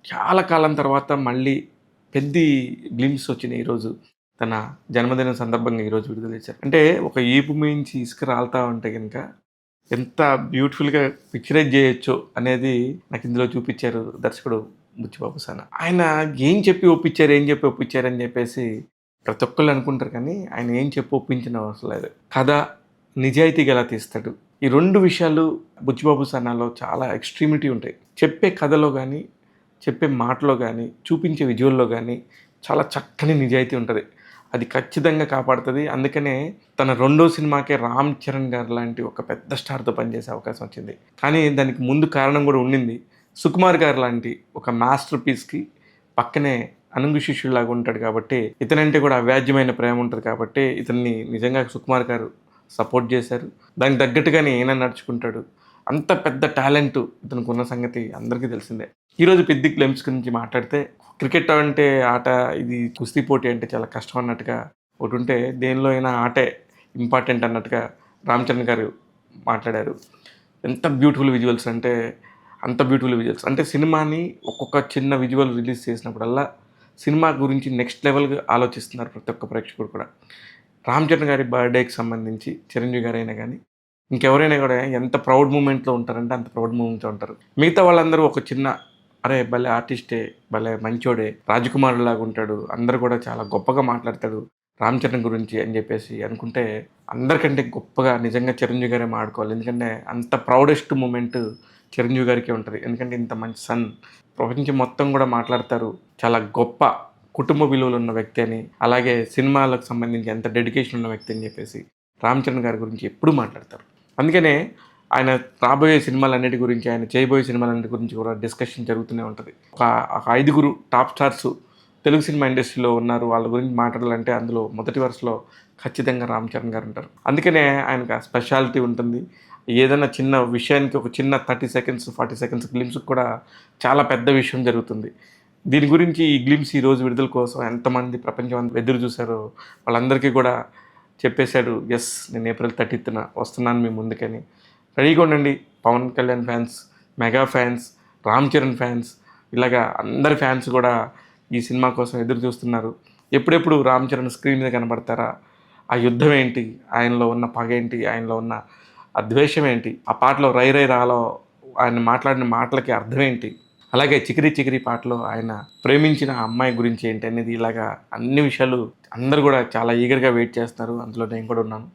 చాలా కాలం తర్వాత మళ్ళీ పెద్ది గ్లింప్స్ వచ్చినాయి ఈరోజు. తన జన్మదినం సందర్భంగా ఈరోజు విడుదల చేశారు. అంటే ఒక ఈపు మించి ఇసుక రాలుతా ఉంటే గనక ఎంత బ్యూటిఫుల్‌గా పిక్చరైజ్ చేయొచ్చో అనేది నాకు ఇందులో చూపిచ్చారు దర్శకుడు బుచ్చిబాబు సాన. ఆయన ఏం చెప్పి ఒప్పించారు, ఏం చెప్పి ఒప్పించారు అని చెప్పేసి ప్రతి ఒక్కళ్ళు అనుకుంటారు కానీ ఆయన ఏం చెప్పి ఒప్పించిన అవసరం లేదు. కథ నిజాయితీగా ఎలా తీస్తాడు. ఈ 2 విషయాలు బుచ్చిబాబు సానాలో చాలా ఎక్స్‌ట్రీమిటీ ఉంటాయి. చెప్పే కథలో గాని చెప్పే మాటలో గానీ, చూపించే విజువల్‌లో గానీ చాలా చక్కని నిజాయితీ ఉంటది. అది ఖచ్చితంగా కాపాడుతది. అందుకనే తన రెండో సినిమాకే 'రామ్ చరణ్' గారు లాంటి ఒక పెద్ద స్టార్‌తో పనిచేసే అవకాశం వచ్చింది. కానీ దానికి ముందు కారణం గూడా ఉండింది. 'సుకుమార్' గారు లాంటి ఒక మాస్టర్ పీస్‌కి పక్కనే అనుంగు శిష్యుడిలాగా ఉంటాడు కాబట్టి, ఇతనంటే కూడా అవ్యాజ్యమైన ప్రేమ ఉంటది కాబట్టి, ఇతన్ని నిజంగా 'సుకుమార్' గారు సపోర్ట్ చేశారు. దానికి తగ్గట్టుగానే ఈయన నడుచుకుంటాడు. అంత పెద్ద టాలెంట్ ఇతనికున్న సంగతి అందరికీ తెలిసిందే. ఈరోజు 'పెద్ది గ్లింప్స్' గురించి మాట్లాడితే క్రికెట్ అంటే ఆట, ఇది కుస్తీ పోటీ అంటే చాలా కష్టం అన్నట్టుగా ఒకటుంటే, దేనిలో అయినా ఆటే ఇంపార్టెంట్ అన్నట్టుగా 'రామ్ చరణ్' గారు మాట్లాడారు. ఎంత బ్యూటిఫుల్ విజువల్స్ అంటే అంత బ్యూటిఫుల్ విజువల్స్. అంటే సినిమాని ఒక్కొక్క చిన్న విజువల్ రిలీజ్ చేసినప్పుడల్లా సినిమా గురించి నెక్స్ట్ లెవెల్‌గా ఆలోచిస్తున్నారు ప్రతి ఒక్క ప్రేక్షకుడు కూడా. 'రామ్ చరణ్' గారి బర్త్‌డేకి సంబంధించి చిరంజీవి గారైనా గానీ, ఇంకెవరైనా కూడా ఎంత ప్రౌడ్ మూమెంట్‌లో ఉంటారంటే అంత ప్రౌడ్ మూమెంట్‌లో ఉంటారు. మిగతా వాళ్ళందరూ ఒక చిన్న అరే! భలే ఆర్టిస్టే, భలే మంచోడే, రాజకుమారుడిలాగా ఉంటాడు, అందరూ కూడా చాలా గొప్పగా మాట్లాడతాడు 'రామ్ చరణ్' గురించి అని చెప్పేసి అనుకుంటే, అందరికంటే గొప్పగా నిజంగా చిరంజీవి గారే మాట్లాడుకోవాలి. ఎందుకంటే అంత ప్రౌడెస్ట్ మూమెంట్ చిరంజీవి గారికే ఉంటది. ఎందుకంటే ఇంత మంచి సన్ ప్రపంచం మొత్తం కూడా మాట్లాడతారు. చాలా గొప్ప కుటుంబ విలువలున్న వ్యక్తి అని, అలాగే సినిమాలకు సంబంధించి ఎంత డెడికేషన్ ఉన్న వ్యక్తి అని చెప్పేసి 'రామ్ చరణ్' గారి గురించి ఎప్పుడూ మాట్లాడతారు. అందుకనే ఆయన రాబోయే సినిమాలన్నిటి గురించి, ఆయన చేయబోయే సినిమాలన్నిటి గురించి కూడా డిస్కషన్ జరుగుతూనే ఉంటది. ఒక 5గురు టాప్ స్టార్స్ తెలుగు సినిమా ఇండస్ట్రీలో ఉన్నారు. వాళ్ళ గురించి మాట్లాడాలంటే అందులో మొదటి వరుసలో ఖచ్చితంగా 'రామ్ చరణ్' గారు ఉంటారు. అందుకనే ఆయనకు ఆ స్పెషాలిటీ ఉంటుంది. ఏదైనా చిన్న విషయానికి ఒక చిన్న 30 సెకండ్స్, 40 సెకండ్స్ గ్లింప్స్‌కి కూడా చాలా పెద్ద విషయం జరుగుతుంది. దీని గురించి ఈ గ్లింప్స్ ఈరోజు విడుదల కోసం ఎంతమంది ప్రపంచం అంతా ఎదురు చూసారో వాళ్ళందరికీ కూడా చెప్పేశాడు. యెస్, నేను ఏప్రిల్ 30న వస్తున్నాను మీ ముందుకని. రెడీగా ఉండండి. Pawan Kalyan fans, mega fans, Ram Charan fans, ఇలాగా అందరి ఫ్యాన్స్ కూడా ఈ సినిమా కోసం ఎదురు చూస్తున్నారు. ఎప్పుడెప్పుడు రామ్ చరణ్ స్క్రీన్ మీద కనబడతారా? ఆ యుద్ధం ఏంటి? ఆయనలో ఉన్న పగేంటి? ఆయనలో ఉన్న ఆ ద్వేషం ఏంటి? ఆ పాటలో 'రై రై రా'లో ఆయన మాట్లాడిన మాటలకి అర్థం ఏంటి? అలాగే 'చికిరి చికిరి' పాటలో ఆయన ప్రేమించిన అమ్మాయి గురించి ఏంటి అనేది, ఇలాగా అన్ని విషయాలు అందరూ కూడా చాలా ఈగర్‌గా వెయిట్ చేస్తున్నారు. అందులో నేను కూడా ఉన్నాను.